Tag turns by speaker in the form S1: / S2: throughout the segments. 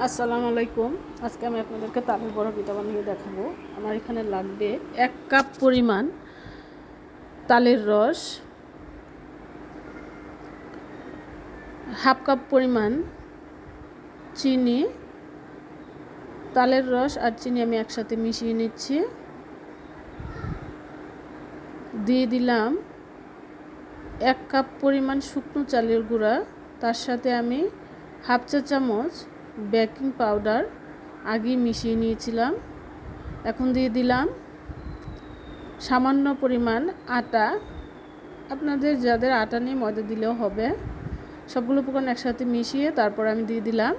S1: আসসালামু আলাইকুম। আজকে আমি আপনাদেরকে তালের বড়া পিঠা বানিয়ে দেখাবো। আমার এখানে লাগবে 1 কাপ পরিমাণ তালের রস, হাফ কাপ পরিমাণ চিনি। তালের রস আর চিনি আমি একসাথে মিশিয়ে নিচ্ছি। দিয়ে দিলাম 1 কাপ পরিমাণ শুকনো চালের গুঁড়া, তার সাথে আমি হাফ চা চামচ বেকিং পাউডার আগেই মিশিয়ে নিয়েছিলাম। এখন দিয়ে দিলাম সামান্য পরিমাণ আটা। আপনাদের যাদের আটা নেই ময়দা দিলেও হবে। সবগুলো উপকরণ একসাথে মিশিয়ে তারপর আমি দিয়ে দিলাম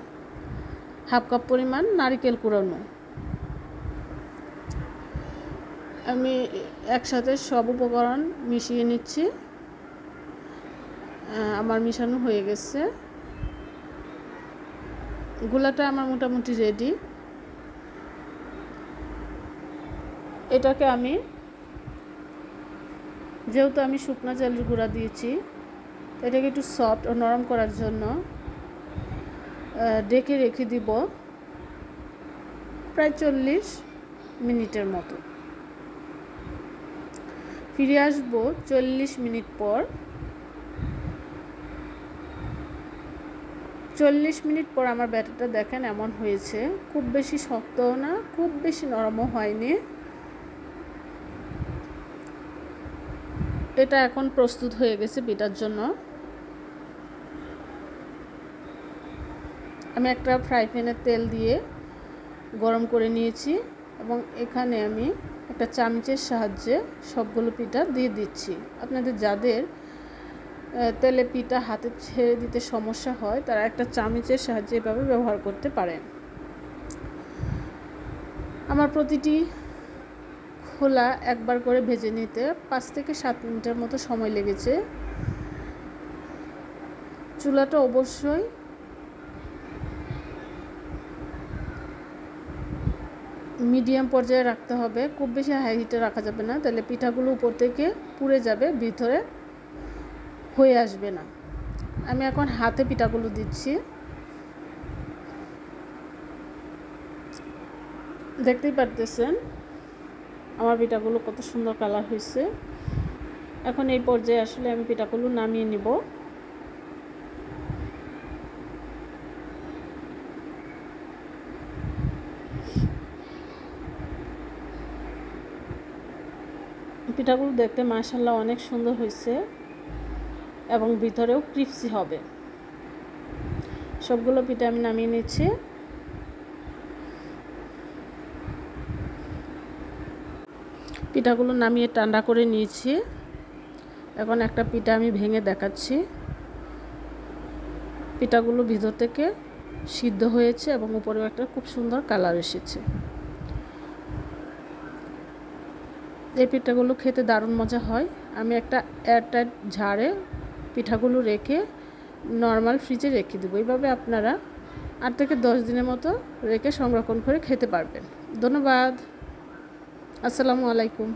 S1: হাফ কাপ পরিমাণ নারকেল কুড়ানো। আমি একসাথে সব উপকরণ মিশিয়ে নিচ্ছি। আমার মিশানো হয়ে গেছে। গোলাটা আমার মোটামুটি রেডি। এটাকে আমি যেহেতু আমি শুকনো চালের গুঁড়া দিয়েছি, এটাকে একটু সফট ও নরম করার জন্য ঢেকে রেখে দিব প্রায় 40 মিনিটের মতো। ফিরে আসবো 40 মিনিট পর। 40 মিনিট পর আমার ব্যাটারটা দেখেন এমন হয়েছে। খুব বেশি শক্তও না, খুব বেশি নরমও হয়নি। এটা এখন প্রস্তুত হয়ে গেছে পিঠার জন্য। আমি একটা ফ্রাই প্যানে তেল দিয়ে গরম করে নিয়েছি এবং এখানে আমি একটা চামচের সাহায্যে সবগুলো পিঠা দিয়ে দিচ্ছি। আপনাদের যাদের তেলে পিঠা হাতে ছেড়ে দিতে সমস্যা হয় তারা একটা চামচের সাহায্যে এভাবে ব্যবহার করতে পারেন। আমার প্রতিটি খোলা একবার করে ভেজে নিতে 5 থেকে 7 মিনিটের মতো সময় লেগেছে। চুলাটা অবশ্যই মিডিয়াম পর্যায়ে রাখতে হবে, খুব বেশি হাই হিটে রাখা যাবে না, তাহলে পিঠাগুলো উপর থেকে পুড়ে যাবে, ভিতরে হয়ে আসবে না। আমি এখন হাতে পিঠাগুলো দিচ্ছি। দেখতেই পারতেছেন আমার পিঠাগুলো কত সুন্দর কালার হয়েছে। এখন এই পর্যায়ে আসলে আমি পিঠাগুলো নামিয়ে নিব। পিঠাগুলো দেখতে মাশাআল্লাহ অনেক সুন্দর হয়েছে এবং ভিতরেও ক্রিস্পি হবে। সবগুলো পিঠা আমি নামিয়ে নিচ্ছি। পিঠাগুলো নামিয়ে ঠান্ডা করে নিয়েছি। এখন একটা পিঠা আমি ভেঙে দেখাচ্ছি। পিঠাগুলো ভিতর থেকে সিদ্ধ হয়েছে এবং উপরেও একটা খুব সুন্দর কালার এসেছে। এই পিঠাগুলো খেতে দারুণ মজা হয়। আমি একটা এয়ারটাইট ঝাড়ে পিঠাগুলো রেখে নর্মাল ফ্রিজে রেখে দেবো। এইভাবে আপনারা 8 থেকে 10 দিনের মতো রেখে সংরক্ষণ করে খেতে পারবেন। ধন্যবাদ। আসসালামু আলাইকুম।